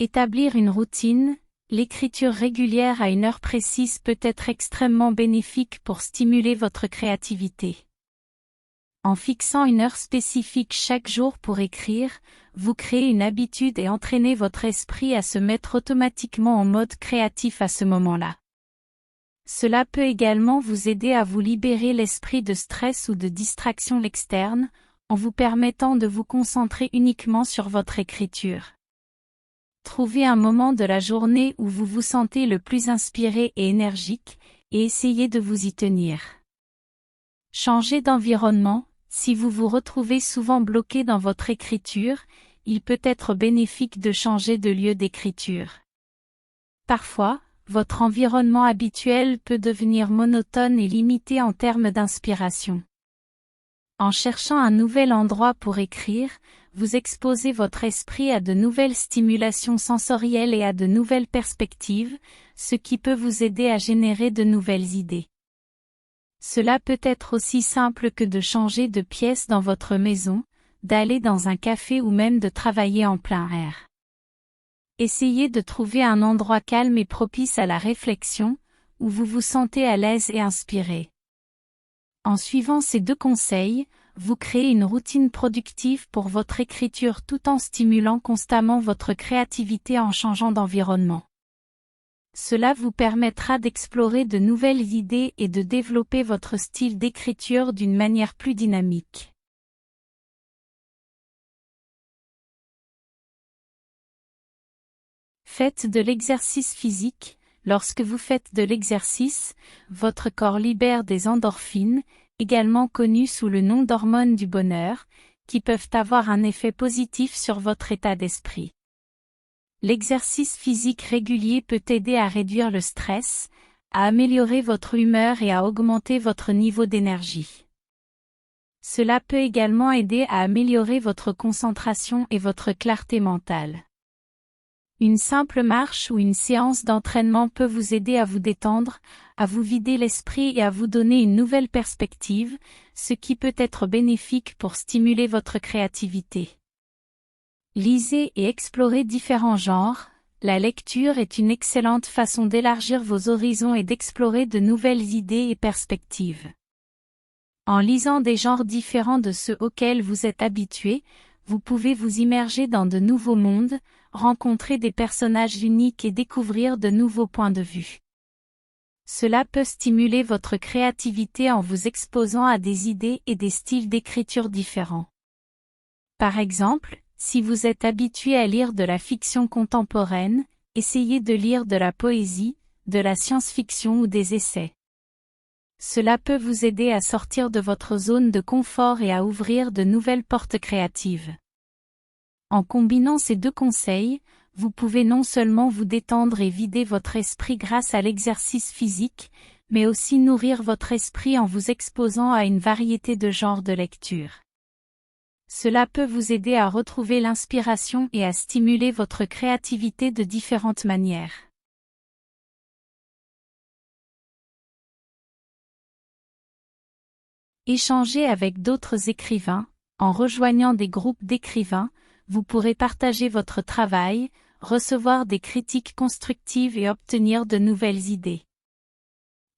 Établir une routine, l'écriture régulière à une heure précise peut être extrêmement bénéfique pour stimuler votre créativité. En fixant une heure spécifique chaque jour pour écrire, vous créez une habitude et entraînez votre esprit à se mettre automatiquement en mode créatif à ce moment-là. Cela peut également vous aider à vous libérer l'esprit de stress ou de distraction externe, en vous permettant de vous concentrer uniquement sur votre écriture. Trouvez un moment de la journée où vous vous sentez le plus inspiré et énergique, et essayez de vous y tenir. Changez d'environnement. Si vous vous retrouvez souvent bloqué dans votre écriture, il peut être bénéfique de changer de lieu d'écriture. Parfois, votre environnement habituel peut devenir monotone et limité en termes d'inspiration. En cherchant un nouvel endroit pour écrire, vous exposez votre esprit à de nouvelles stimulations sensorielles et à de nouvelles perspectives, ce qui peut vous aider à générer de nouvelles idées. Cela peut être aussi simple que de changer de pièce dans votre maison, d'aller dans un café ou même de travailler en plein air. Essayez de trouver un endroit calme et propice à la réflexion, où vous vous sentez à l'aise et inspiré. En suivant ces 2 conseils, vous créez une routine productive pour votre écriture tout en stimulant constamment votre créativité en changeant d'environnement. Cela vous permettra d'explorer de nouvelles idées et de développer votre style d'écriture d'une manière plus dynamique. Faites de l'exercice physique. Lorsque vous faites de l'exercice, votre corps libère des endorphines, également connues sous le nom d'hormones du bonheur, qui peuvent avoir un effet positif sur votre état d'esprit. L'exercice physique régulier peut aider à réduire le stress, à améliorer votre humeur et à augmenter votre niveau d'énergie. Cela peut également aider à améliorer votre concentration et votre clarté mentale. Une simple marche ou une séance d'entraînement peut vous aider à vous détendre, à vous vider l'esprit et à vous donner une nouvelle perspective, ce qui peut être bénéfique pour stimuler votre créativité. Lisez et explorez différents genres. La lecture est une excellente façon d'élargir vos horizons et d'explorer de nouvelles idées et perspectives. En lisant des genres différents de ceux auxquels vous êtes habitué, vous pouvez vous immerger dans de nouveaux mondes, rencontrer des personnages uniques et découvrir de nouveaux points de vue. Cela peut stimuler votre créativité en vous exposant à des idées et des styles d'écriture différents. Par exemple, si vous êtes habitué à lire de la fiction contemporaine, essayez de lire de la poésie, de la science-fiction ou des essais. Cela peut vous aider à sortir de votre zone de confort et à ouvrir de nouvelles portes créatives. En combinant ces 2 conseils, vous pouvez non seulement vous détendre et vider votre esprit grâce à l'exercice physique, mais aussi nourrir votre esprit en vous exposant à une variété de genres de lecture. Cela peut vous aider à retrouver l'inspiration et à stimuler votre créativité de différentes manières. Échangez avec d'autres écrivains. En rejoignant des groupes d'écrivains, vous pourrez partager votre travail, recevoir des critiques constructives et obtenir de nouvelles idées.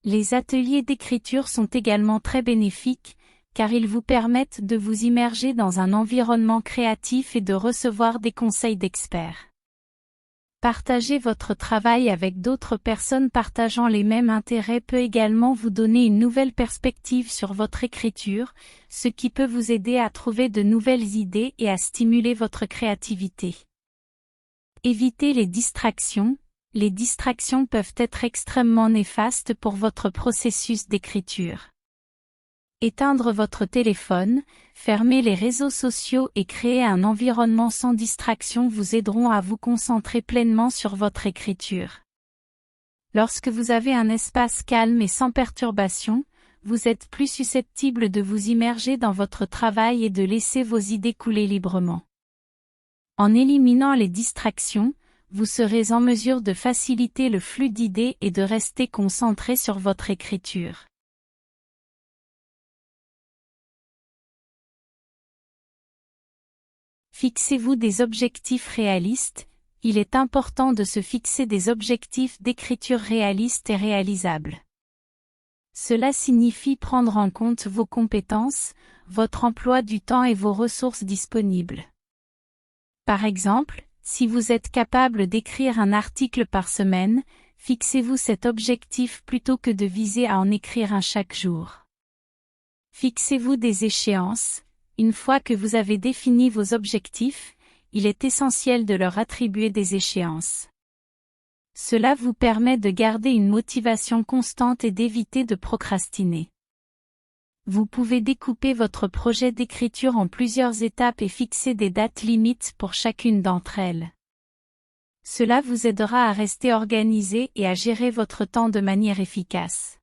Les ateliers d'écriture sont également très bénéfiques, car ils vous permettent de vous immerger dans un environnement créatif et de recevoir des conseils d'experts. Partager votre travail avec d'autres personnes partageant les mêmes intérêts peut également vous donner une nouvelle perspective sur votre écriture, ce qui peut vous aider à trouver de nouvelles idées et à stimuler votre créativité. Évitez les distractions. Les distractions peuvent être extrêmement néfastes pour votre processus d'écriture. Éteindre votre téléphone, fermer les réseaux sociaux et créer un environnement sans distraction vous aideront à vous concentrer pleinement sur votre écriture. Lorsque vous avez un espace calme et sans perturbation, vous êtes plus susceptible de vous immerger dans votre travail et de laisser vos idées couler librement. En éliminant les distractions, vous serez en mesure de faciliter le flux d'idées et de rester concentré sur votre écriture. Fixez-vous des objectifs réalistes. il est important de se fixer des objectifs d'écriture réalistes et réalisables. Cela signifie prendre en compte vos compétences, votre emploi du temps et vos ressources disponibles. Par exemple, si vous êtes capable d'écrire un article par semaine, fixez-vous cet objectif plutôt que de viser à en écrire un chaque jour. Fixez-vous des échéances. Une fois que vous avez défini vos objectifs, il est essentiel de leur attribuer des échéances. Cela vous permet de garder une motivation constante et d'éviter de procrastiner. Vous pouvez découper votre projet d'écriture en plusieurs étapes et fixer des dates limites pour chacune d'entre elles. Cela vous aidera à rester organisé et à gérer votre temps de manière efficace.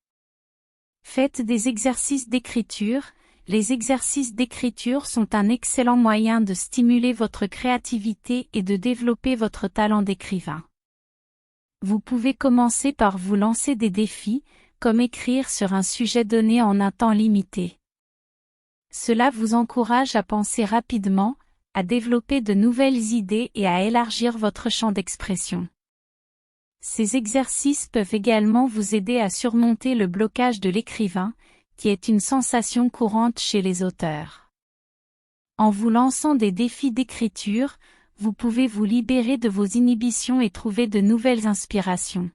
Faites des exercices d'écriture. Les exercices d'écriture sont un excellent moyen de stimuler votre créativité et de développer votre talent d'écrivain. Vous pouvez commencer par vous lancer des défis, comme écrire sur un sujet donné en un temps limité. Cela vous encourage à penser rapidement, à développer de nouvelles idées et à élargir votre champ d'expression. Ces exercices peuvent également vous aider à surmonter le blocage de l'écrivain, qui est une sensation courante chez les auteurs. En vous lançant des défis d'écriture, vous pouvez vous libérer de vos inhibitions et trouver de nouvelles inspirations.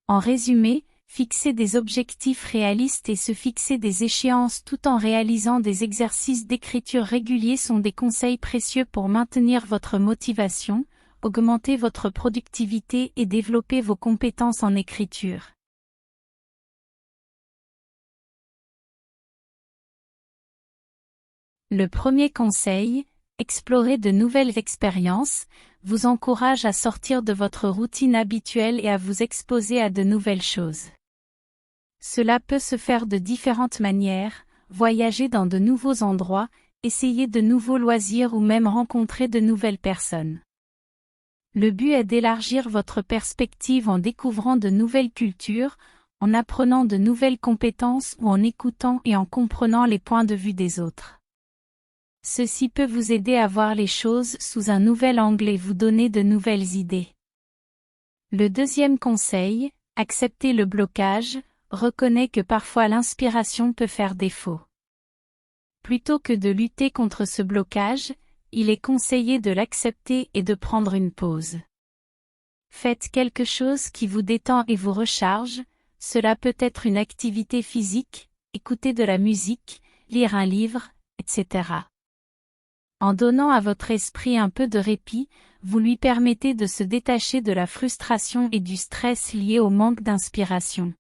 En résumé, fixer des objectifs réalistes et se fixer des échéances tout en réalisant des exercices d'écriture réguliers sont des conseils précieux pour maintenir votre motivation, augmenter votre productivité et développer vos compétences en écriture. Le premier conseil, explorer de nouvelles expériences, vous encourage à sortir de votre routine habituelle et à vous exposer à de nouvelles choses. Cela peut se faire de différentes manières, voyager dans de nouveaux endroits, essayer de nouveaux loisirs ou même rencontrer de nouvelles personnes. Le but est d'élargir votre perspective en découvrant de nouvelles cultures, en apprenant de nouvelles compétences ou en écoutant et en comprenant les points de vue des autres. Ceci peut vous aider à voir les choses sous un nouvel angle et vous donner de nouvelles idées. Le deuxième conseil, accepter le blocage, reconnaît que parfois l'inspiration peut faire défaut. Plutôt que de lutter contre ce blocage, il est conseillé de l'accepter et de prendre une pause. Faites quelque chose qui vous détend et vous recharge, cela peut être une activité physique, écouter de la musique, lire un livre, etc. En donnant à votre esprit un peu de répit, vous lui permettez de se détacher de la frustration et du stress liés au manque d'inspiration.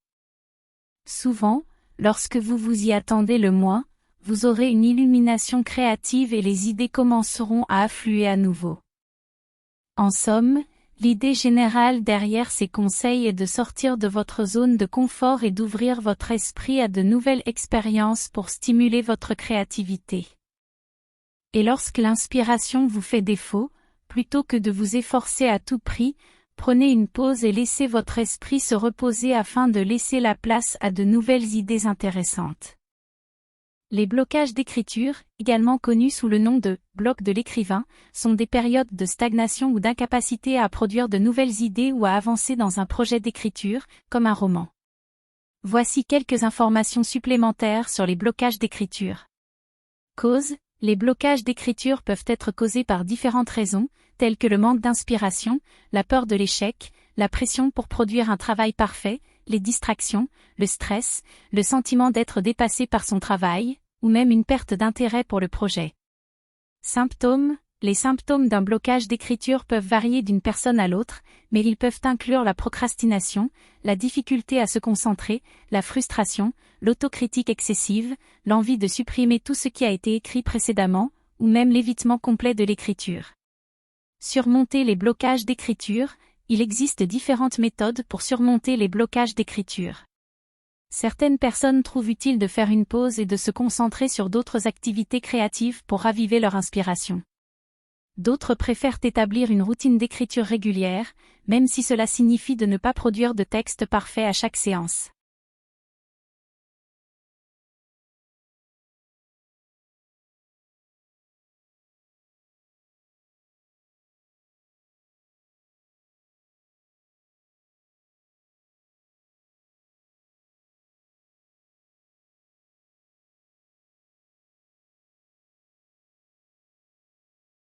Souvent, lorsque vous vous y attendez le moins, vous aurez une illumination créative et les idées commenceront à affluer à nouveau. En somme, l'idée générale derrière ces conseils est de sortir de votre zone de confort et d'ouvrir votre esprit à de nouvelles expériences pour stimuler votre créativité. Et lorsque l'inspiration vous fait défaut, plutôt que de vous efforcer à tout prix, prenez une pause et laissez votre esprit se reposer afin de laisser la place à de nouvelles idées intéressantes. Les blocages d'écriture, également connus sous le nom de « blocs de l'écrivain », sont des périodes de stagnation ou d'incapacité à produire de nouvelles idées ou à avancer dans un projet d'écriture, comme un roman. Voici quelques informations supplémentaires sur les blocages d'écriture. Causes. Les blocages d'écriture peuvent être causés par différentes raisons, telles que le manque d'inspiration, la peur de l'échec, la pression pour produire un travail parfait, les distractions, le stress, le sentiment d'être dépassé par son travail, ou même une perte d'intérêt pour le projet. Symptômes. Les symptômes d'un blocage d'écriture peuvent varier d'une personne à l'autre, mais ils peuvent inclure la procrastination, la difficulté à se concentrer, la frustration, l'autocritique excessive, l'envie de supprimer tout ce qui a été écrit précédemment, ou même l'évitement complet de l'écriture. Surmonter les blocages d'écriture. Il existe différentes méthodes pour surmonter les blocages d'écriture. Certaines personnes trouvent utile de faire une pause et de se concentrer sur d'autres activités créatives pour raviver leur inspiration. D'autres préfèrent établir une routine d'écriture régulière, même si cela signifie de ne pas produire de texte parfait à chaque séance.